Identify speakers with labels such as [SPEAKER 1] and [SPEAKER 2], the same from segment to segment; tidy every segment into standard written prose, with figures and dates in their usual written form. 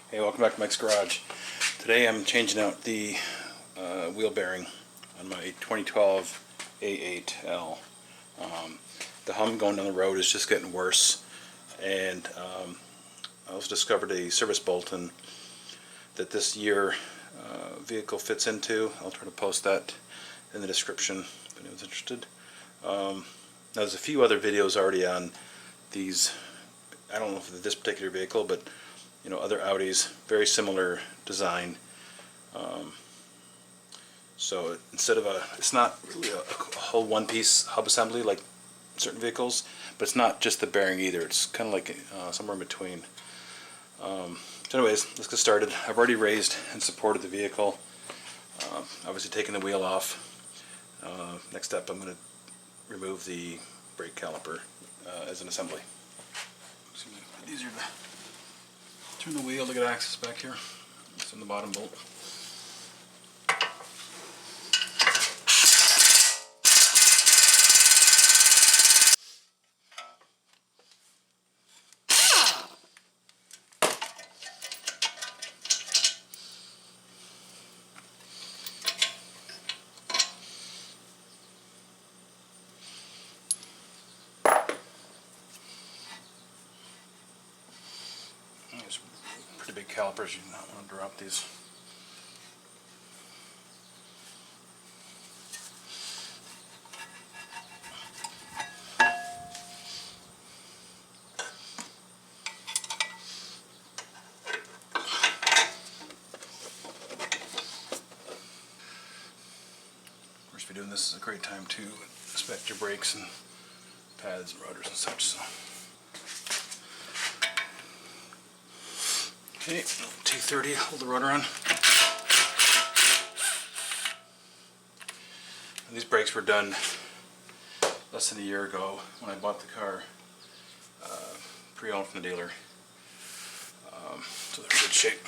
[SPEAKER 1] Hey, welcome back to Mike's Garage. Today I'm changing out the wheel bearing on my 2012 A8L. The hum going down the road is just getting worse, and I also discovered a service bulletin that this year vehicle fits into. I'll try to post that in the description if anyone's interested. Now there's a few other videos already on these. I don't know if it's this particular vehicle, but you know, other Audis, very similar design. So instead of it's not really a whole one-piece hub assembly like certain vehicles, but it's not just the bearing either. It's kind of like somewhere in between. So anyways, let's get started. I've already raised and supported the vehicle. Obviously taking the wheel off. Next step, I'm going to remove the brake caliper as an assembly. It's a bit easier to turn the wheel to get access back here. It's in the bottom bolt. These pretty big calipers, you do not want to drop these. Of course, if you're doing this, is a great time to inspect your brakes and pads and rotors and such. So. Okay, 230, hold the rotor on. And these brakes were done less than a year ago when I bought the car, pre-owned from the dealer. So they're in good shape.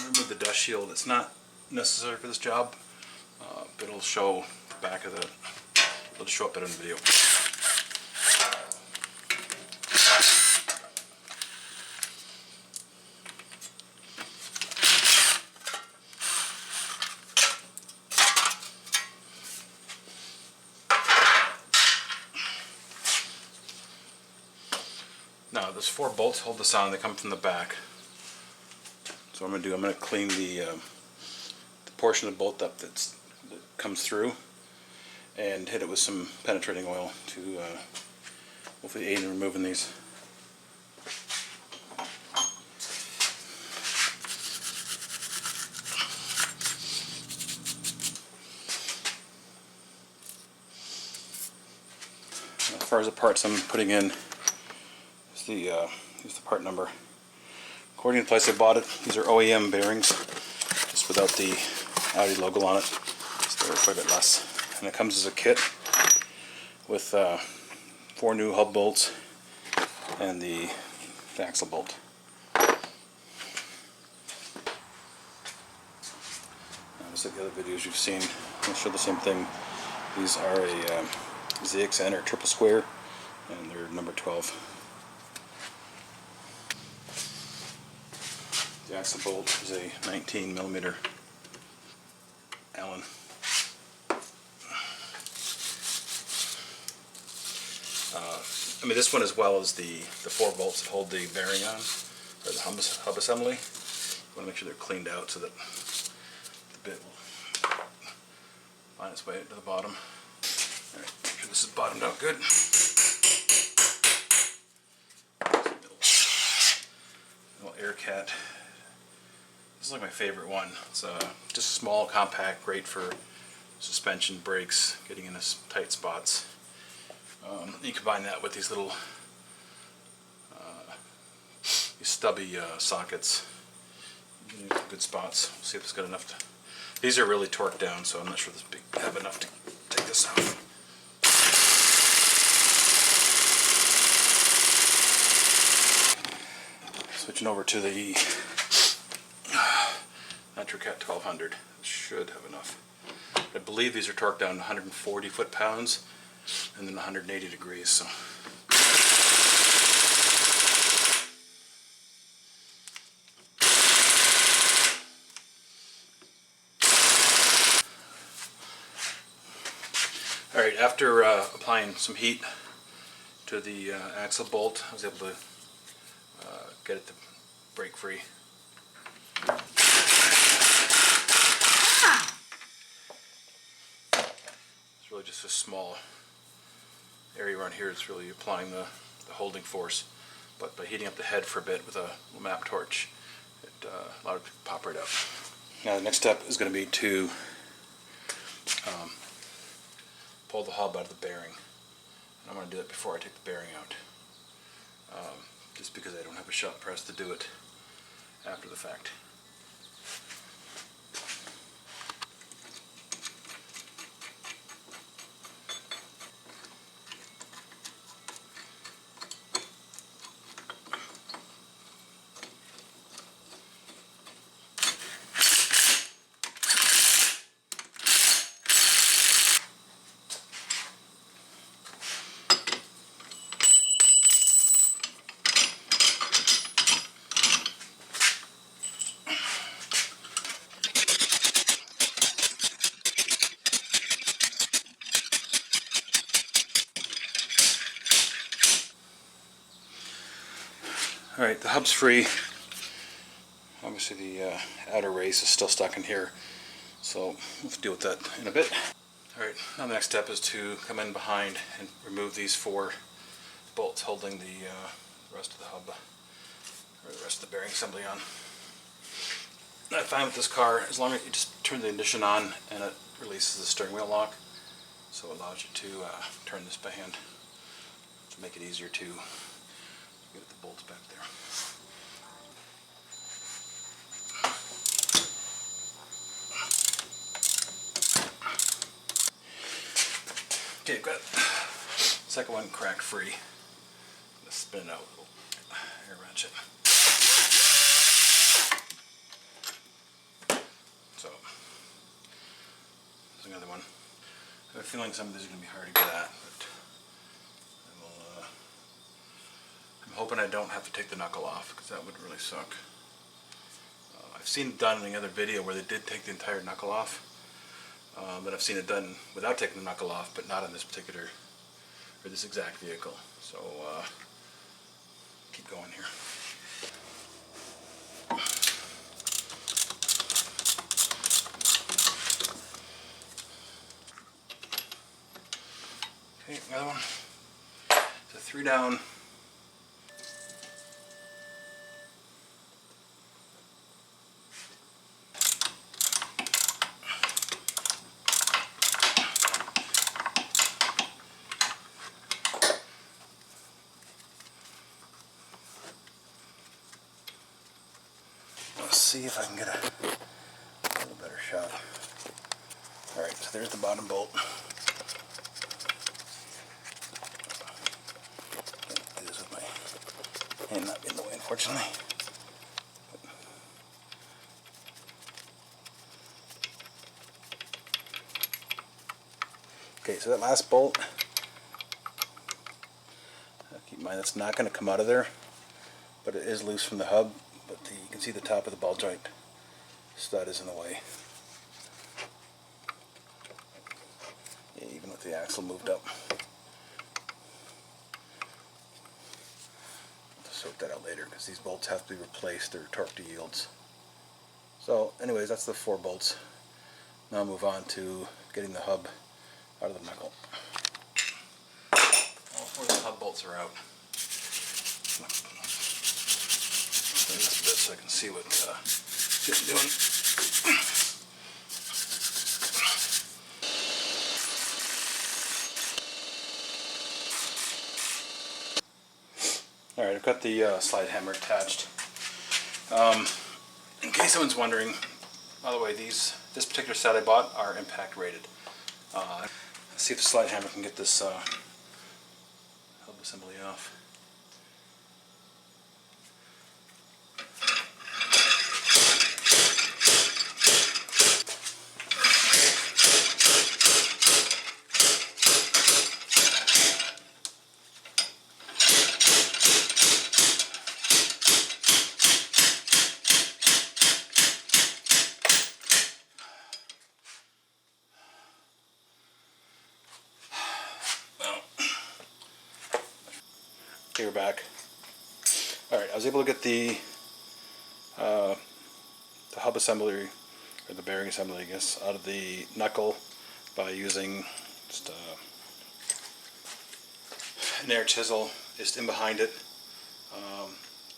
[SPEAKER 1] Remove the dust shield. It's not necessary for this job, but it'll show the back of the. It'll just show up better in the video. Now, there's 4 bolts hold this on. They come from the back. So what I'm going to do, I'm going to clean the portion of the bolt up that comes through, and hit it with some penetrating oil to hopefully aid in removing these. As far as the parts I'm putting in, is the part number. According to the place I bought it, these are OEM bearings, just without the Audi logo on it, so they're quite a bit less. And it comes as a kit with 4 new hub bolts and the axle bolt. Just like the other videos you've seen, I'll show the same thing. These are a ZXN or triple square, and they're number 12. The axle bolt is a 19mm Allen. I mean, this one as well as the 4 bolts that hold the bearing on, or the hub assembly. You want to make sure they're cleaned out so that the bit will find its way to the bottom. Alright, make sure this is bottomed out good. Little air cat. This is like my favorite one. It's just small, compact, great for suspension, brakes, getting into tight spots. You combine that with these little these stubby sockets. Good spots. We'll see if it's good enough to. These are really torqued down, so I'm not sure this big have enough to take this off. Switching over to the Nitrocat 1200. Should have enough. I believe these are torqued down to 140 foot-pounds and then 180 degrees. So. Alright, after applying some heat to the axle bolt, I was able to get it to break free. It's really just a small area around here. It's really applying the holding force, but by heating up the head for a bit with a map torch, it allowed it to pop right up. Now the next step is going to be to pull the hub out of the bearing. And I'm going to do that before I take the bearing out, just because I don't have a shot press to do it after the fact. Alright, the hub's free. Obviously the outer race is still stuck in here, so we'll deal with that in a bit. Alright, now the next step is to come in behind and remove these 4 bolts holding the rest of the hub, or the rest of the bearing assembly on. I find with this car, as long as you just turn the ignition on and it releases the steering wheel lock, so it allows you to turn this by hand to make it easier to get the bolts back there. Okay, got it. Second one crack free. Let's spin it out with a little air ratchet. So, there's another one. I have a feeling some of these are going to be hard to get at, but I'm hoping I don't have to take the knuckle off, because that would really suck. I've seen it done in the other video where they did take the entire knuckle off. But I've seen it done without taking the knuckle off, but not on this particular, or this exact vehicle. So, keep going here. Okay, another one. So 3 down. Let's see if I can get a little better shot. Alright, so there's the bottom bolt. Can't do this with my hand not in the way, unfortunately. Okay, so that last bolt, keep in mind that's not going to come out of there, but it is loose from the hub. But you can see the top of the ball joint stud is in the way. Yeah, even with the axle moved up. I'll sort that out later because these bolts have to be replaced. They're torque to yields. So anyways, that's the 4 bolts. Now I'll move on to getting the hub out of the knuckle. All 4 of the hub bolts are out. This a bit so I can see what it's doing. Alright, I've got the slide hammer attached. In case someone's wondering, by the way, this particular set I bought are impact rated. Let's see if the slide hammer can get this hub assembly off. Okay, we're back. Alright, I was able to get the hub assembly, or the bearing assembly I guess, out of the knuckle by using just an air chisel just in behind it.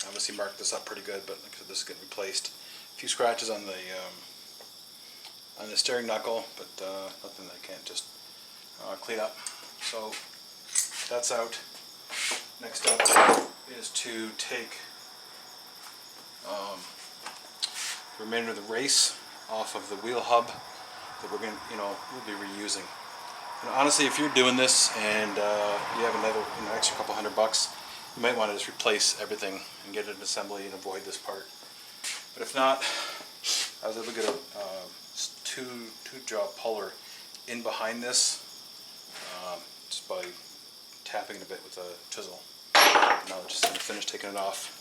[SPEAKER 1] Obviously marked this up pretty good, but like I said, this is getting replaced. A few scratches on the steering knuckle, but nothing that I can't just clean up. So that's out. Next up is to take the remainder of the race off of the wheel hub that we're going to, we'll be reusing. And honestly, if you're doing this and you have another extra couple $100, you might want to just replace everything and get it in assembly and avoid this part. But if not, I was able to get a two jaw puller in behind this just by tapping it a bit with a chisel. Now we're just going to finish taking it off.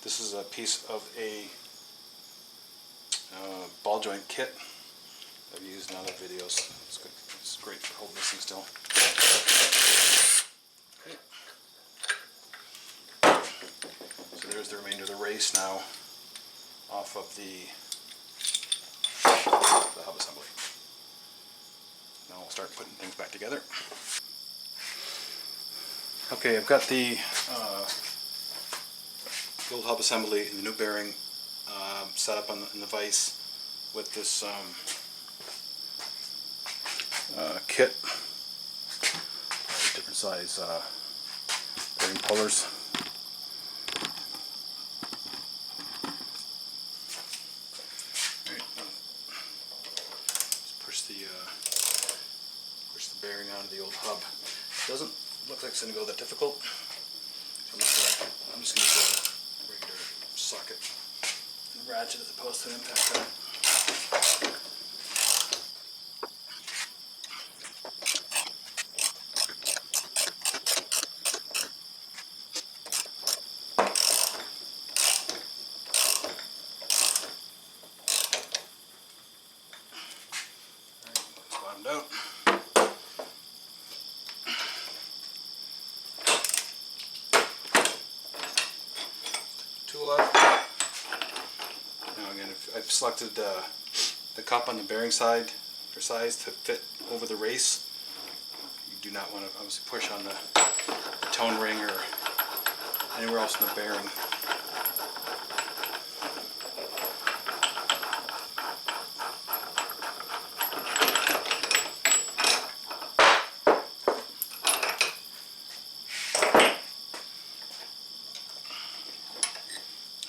[SPEAKER 1] This is a piece of a ball joint kit I've used in other videos. It's good. It's great for holding this thing still. Okay. So there's the remainder of the race now off of the hub assembly. Now we'll start putting things back together. Okay, I've got the old hub assembly and the new bearing set up in the vise with this kit. Different size bearing pullers. Push the bearing onto the old hub. It doesn't look like it's going to go that difficult. So I'm just going to use a regular socket and ratchet as opposed to an impact gun. It's bottomed out. Tool out. Now again, I've selected the cup on the bearing side for size to fit over the race. You do not want to obviously push on the tone ring or anywhere else in the bearing.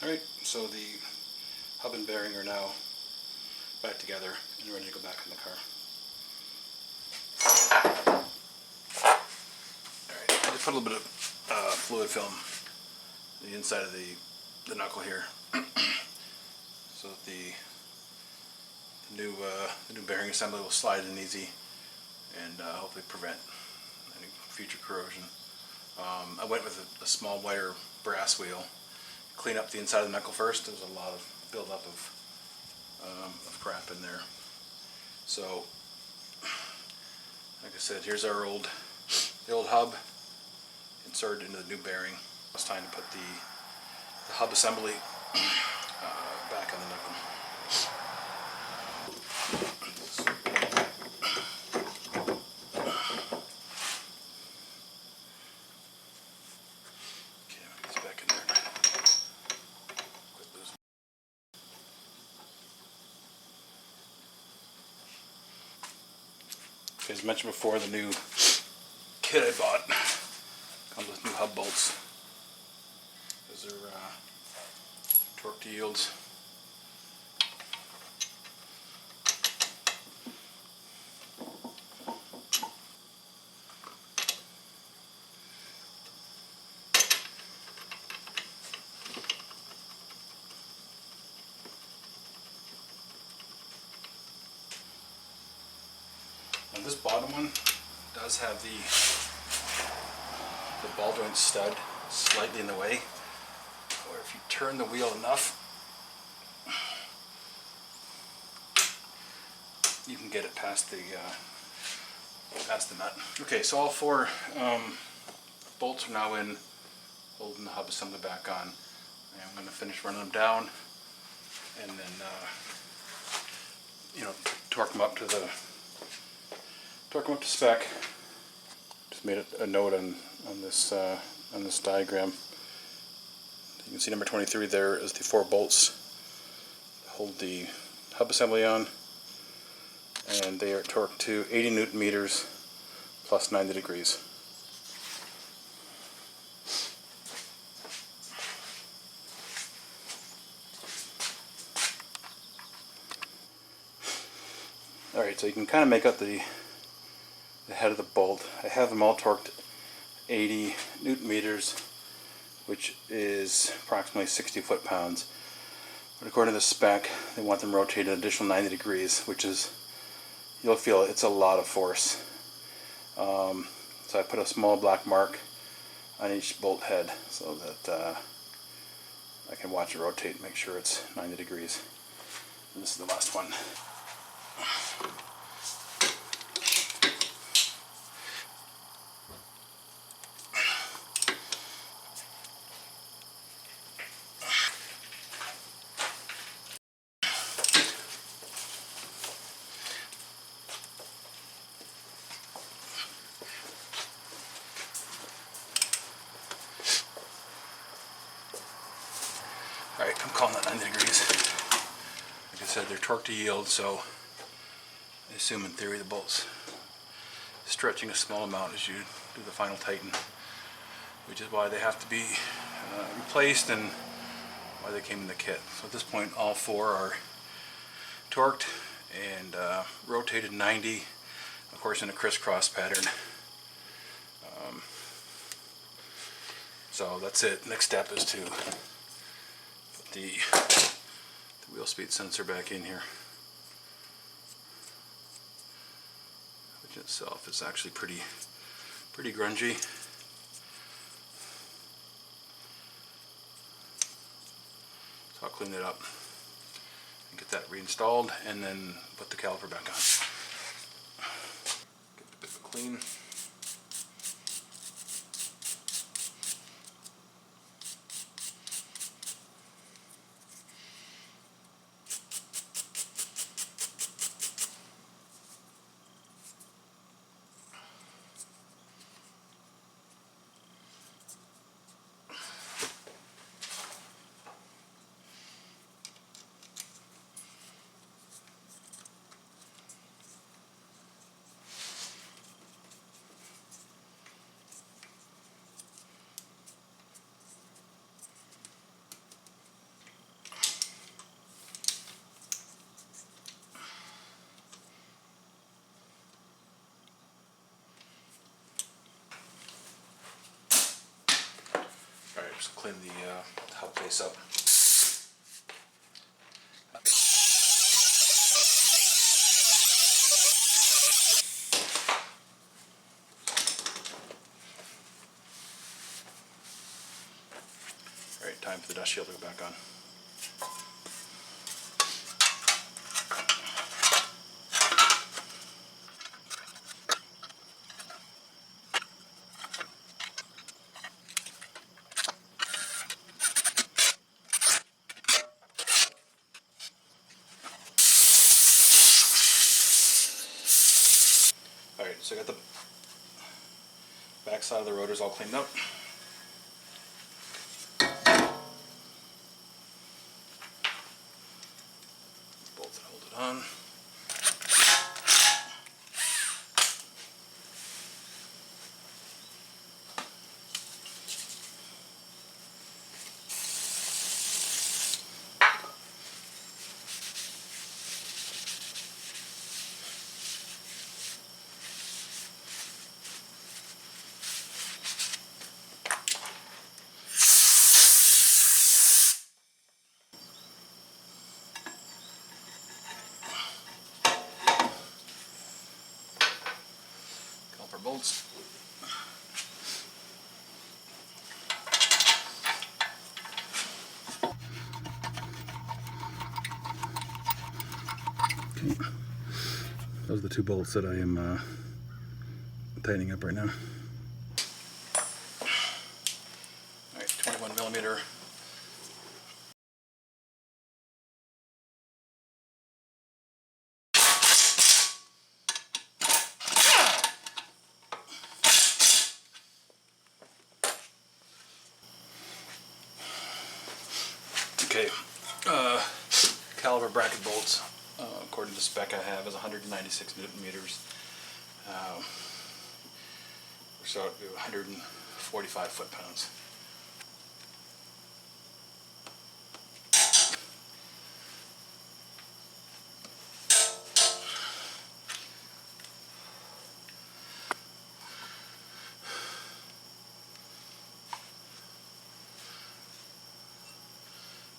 [SPEAKER 1] Alright, so the hub and bearing are now back together and ready to go back in the car. Alright, I just put a little bit of fluid film on the inside of the knuckle here so that the new bearing assembly will slide in easy and hopefully prevent any future corrosion. I went with a small wire brass wheel. Clean up the inside of the knuckle first. There's a lot of buildup of crap in there. So, like I said, here's the old hub inserted into the new bearing. It's time to put the hub assembly back on the knuckle. As mentioned before, the new kit I bought comes with new hub bolts. Those are torque to yields. Now this bottom one does have the ball joint stud slightly in the way, or if you turn the wheel enough, you can get it past the nut. Okay, so all four bolts are now in holding the hub assembly back on. And I'm going to finish running them down, and then torque them up to spec. Just made a note on this diagram. You can see number 23 there is the 4 bolts to hold the hub assembly on, and they are torqued to 80 Newton meters plus 90 degrees. Alright, so you can kind of make out the head of the bolt. I have them all torqued 80 Newton meters, which is approximately 60 foot-pounds. But according to the spec, they want them rotated an additional 90 degrees, which is, you'll feel it's a lot of force. So I put a small black mark on each bolt head so that I can watch it rotate and make sure it's 90 degrees. And this is the last one. Alright, I'm calling that 90 degrees. Like I said, they're torqued to yield, so I assume in theory the bolt's stretching a small amount as you do the final tighten, which is why they have to be replaced and why they came in the kit. So at this point all 4 are torqued and rotated 90, of course in a crisscross pattern. So that's it. Next step is to put the wheel speed sensor back in here, which itself is actually pretty grungy. So I'll clean it up and get that reinstalled and then put the caliper back on. Get a bit of a clean. Alright, just clean the hub face up. Alright, time for the dust shield to go back on. Alright, so I got the back side of the rotors all cleaned up. Bolts that hold it on. Caliper bolts. Those are the 2 bolts that I am tightening up right now. Alright, Okay, caliber bracket bolts, according to the spec I have, is 196 Newton meters. So it would be 145 foot-pounds.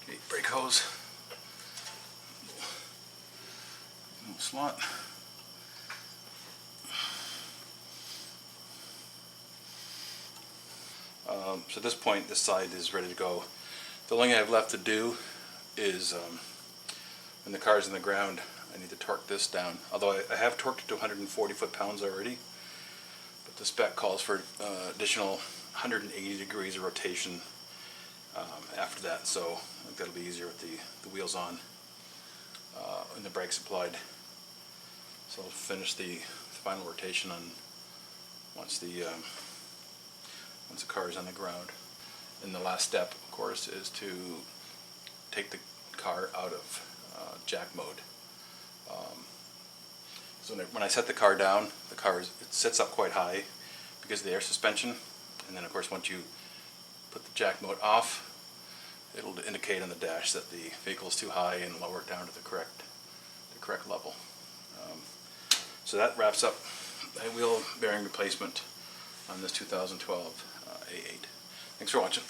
[SPEAKER 1] Okay, brake hose. Little slot. So at this point, this side is ready to go. The only thing I have left to do is, when the car is in the ground, I need to torque this down. Although I have torqued it to 140 foot-pounds already, but the spec calls for additional 180 degrees of rotation after that. So I think that'll be easier with the wheels on and the brakes applied. So I'll finish the final rotation on once the car is on the ground. And the last step, of course, is to take the car out of jack mode. So when I set the car down, it sits up quite high because of the air suspension. And then, of course, once you put the jack mode off, it'll indicate on the dash that the vehicle is too high and lower it down to the correct level. So that wraps up a wheel bearing replacement on this 2012 A8. Thanks for watching.